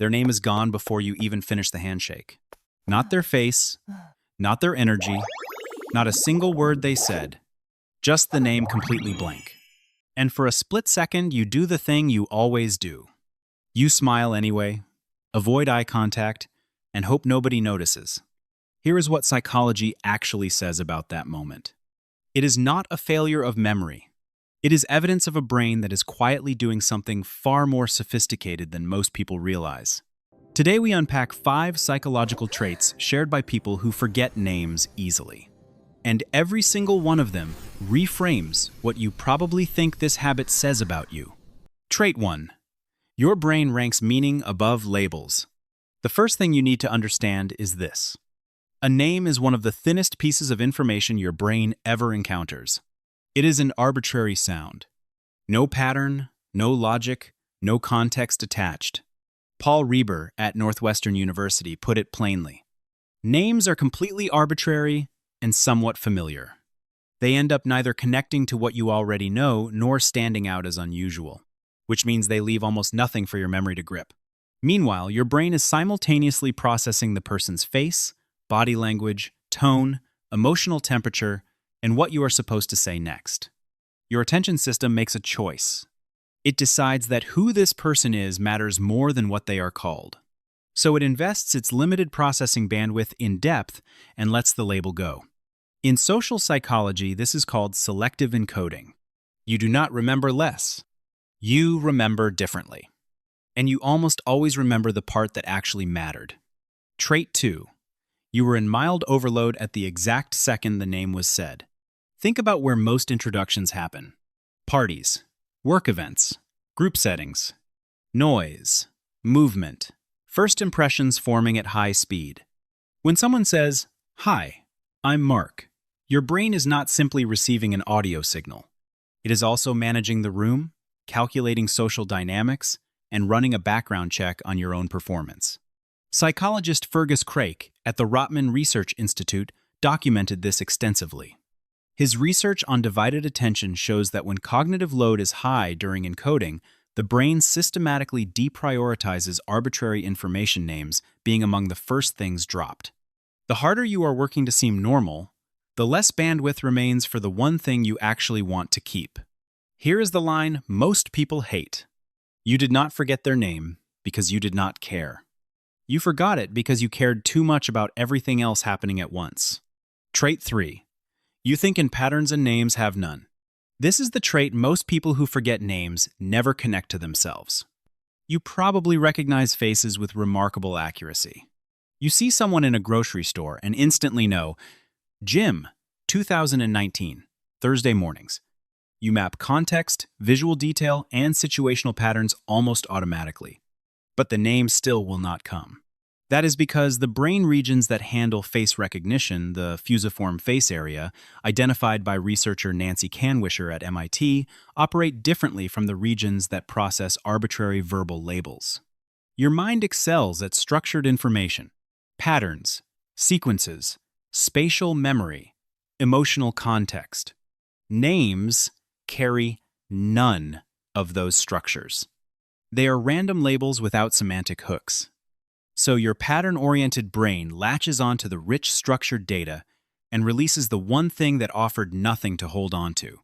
Their name is gone before you even finish the handshake. Not their face, not their energy, not a single word they said, just the name completely blank. And for a split second, you do the thing you always do. You smile anyway, avoid eye contact, and hope nobody notices. Here is what psychology actually says about that moment. It is not a failure of memory. It is evidence of a brain that is quietly doing something far more sophisticated than most people realize. Today we unpack 5 psychological traits shared by people who forget names easily. And every single one of them reframes what you probably think this habit says about you. Trait 1. Your brain ranks meaning above labels. The first thing you need to understand is this. A name is one of the thinnest pieces of information your brain ever encounters. It is an arbitrary sound. No pattern, no logic, no context attached. Paul Reber at Northwestern University put it plainly. Names are completely arbitrary and somewhat familiar. They end up neither connecting to what you already know nor standing out as unusual, which means they leave almost nothing for your memory to grip. Meanwhile, your brain is simultaneously processing the person's face, body language, tone, emotional temperature, and what you are supposed to say next. Your attention system makes a choice. It decides that who this person is matters more than what they are called. So it invests its limited processing bandwidth in depth and lets the label go. In social psychology, this is called selective encoding. You do not remember less. You remember differently. And you almost always remember the part that actually mattered. Trait 2. You were in mild overload at the exact second the name was said. Think about where most introductions happen. Parties, work events, group settings, noise, movement, first impressions forming at high speed. When someone says, "Hi, I'm Mark," your brain is not simply receiving an audio signal. It is also managing the room, calculating social dynamics, and running a background check on your own performance. Psychologist Fergus Craik at the Rotman Research Institute documented this extensively. His research on divided attention shows that when cognitive load is high during encoding, the brain systematically deprioritizes arbitrary information names being among the first things dropped. The harder you are working to seem normal, the less bandwidth remains for the one thing you actually want to keep. Here is the line most people hate. You did not forget their name because you did not care. You forgot it because you cared too much about everything else happening at once. Trait 3. You think in patterns and names have none. This is the trait most people who forget names never connect to themselves. You probably recognize faces with remarkable accuracy. You see someone in a grocery store and instantly know, Jim, 2019, Thursday mornings. You map context, visual detail, and situational patterns almost automatically. But the name still will not come. That is because the brain regions that handle face recognition, the fusiform face area, identified by researcher Nancy Kanwisher at MIT, operate differently from the regions that process arbitrary verbal labels. Your mind excels at structured information, patterns, sequences, spatial memory, emotional context. Names carry none of those structures. They are random labels without semantic hooks. So your pattern-oriented brain latches onto the rich structured data and releases the one thing that offered nothing to hold on to.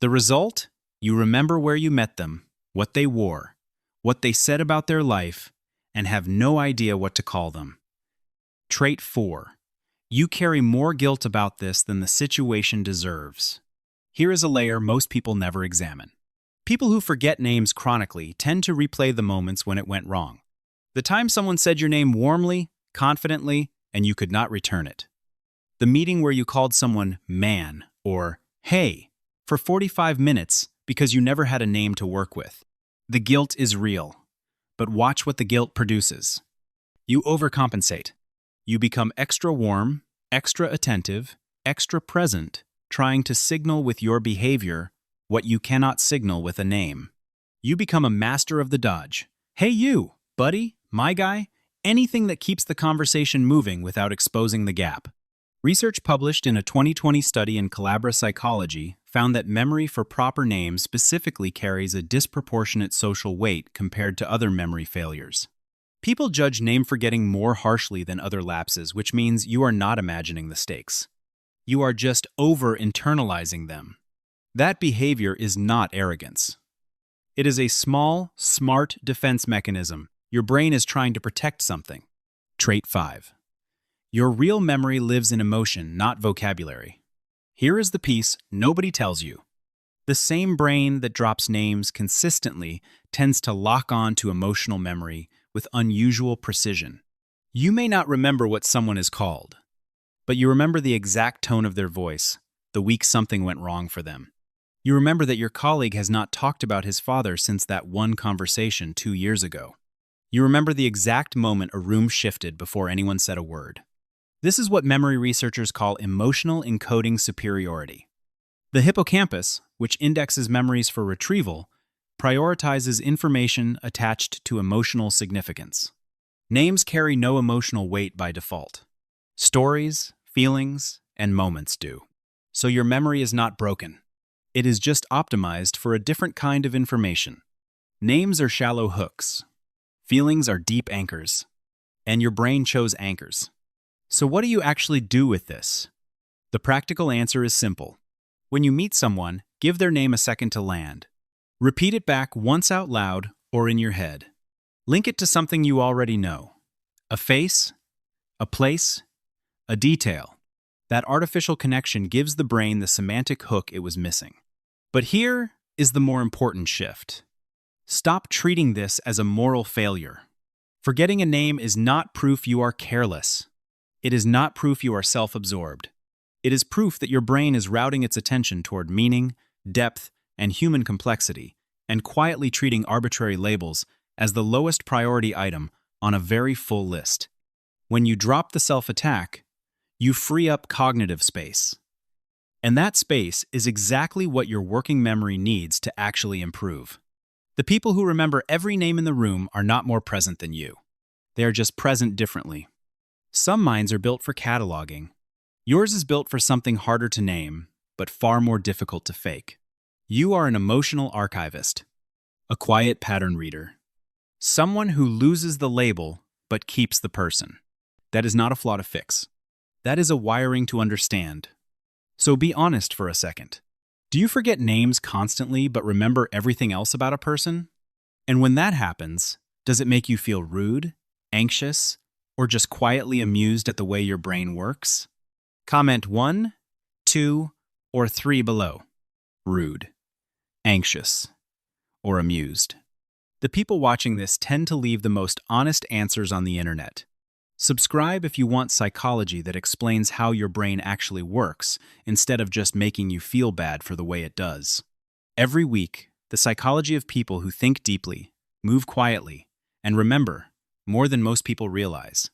The result? You remember where you met them, what they wore, what they said about their life, and have no idea what to call them. Trait 4. You carry more guilt about this than the situation deserves. Here is a layer most people never examine. People who forget names chronically tend to replay the moments when it went wrong. The time someone said your name warmly, confidently, and you could not return it. The meeting where you called someone man or hey for 45 minutes because you never had a name to work with. The guilt is real, but watch what the guilt produces. You overcompensate. You become extra warm, extra attentive, extra present, trying to signal with your behavior what you cannot signal with a name. You become a master of the dodge. Hey you, buddy, my guy, anything that keeps the conversation moving without exposing the gap. Research published in a 2020 study in Collabora Psychology found that memory for proper names specifically carries a disproportionate social weight compared to other memory failures. People judge name forgetting more harshly than other lapses, which means you are not imagining the stakes. You are just over-internalizing them. That behavior is not arrogance. It is a small, smart defense mechanism. Your brain is trying to protect something. Trait 5. Your real memory lives in emotion, not vocabulary. Here is the piece nobody tells you. The same brain that drops names consistently tends to lock on to emotional memory with unusual precision. You may not remember what someone is called, but you remember the exact tone of their voice, the week something went wrong for them. You remember that your colleague has not talked about his father since that one conversation 2 years ago. You remember the exact moment a room shifted before anyone said a word. This is what memory researchers call emotional encoding superiority. The hippocampus, which indexes memories for retrieval, prioritizes information attached to emotional significance. Names carry no emotional weight by default. Stories, feelings, and moments do. So your memory is not broken. It is just optimized for a different kind of information. Names are shallow hooks. Feelings are deep anchors. And your brain chose anchors. So what do you actually do with this? The practical answer is simple. When you meet someone, give their name a second to land. Repeat it back once out loud or in your head. Link it to something you already know. A face, a place, a detail. That artificial connection gives the brain the semantic hook it was missing. But here is the more important shift. Stop treating this as a moral failure. Forgetting a name is not proof you are careless. It is not proof you are self-absorbed. It is proof that your brain is routing its attention toward meaning, depth, and human complexity, and quietly treating arbitrary labels as the lowest priority item on a very full list. When you drop the self-attack, you free up cognitive space. And that space is exactly what your working memory needs to actually improve. The people who remember every name in the room are not more present than you. They are just present differently. Some minds are built for cataloging. Yours is built for something harder to name, but far more difficult to fake. You are an emotional archivist, a quiet pattern reader, someone who loses the label but keeps the person. That is not a flaw to fix. That is a wiring to understand. So be honest for a second. Do you forget names constantly but remember everything else about a person? And when that happens, does it make you feel rude, anxious, or just quietly amused at the way your brain works? Comment 1, 2, or 3 below. Rude, anxious, or amused. The people watching this tend to leave the most honest answers on the internet. Subscribe if you want psychology that explains how your brain actually works, instead of just making you feel bad for the way it does. Every week, the psychology of people who think deeply, move quietly, and remember more than most people realize.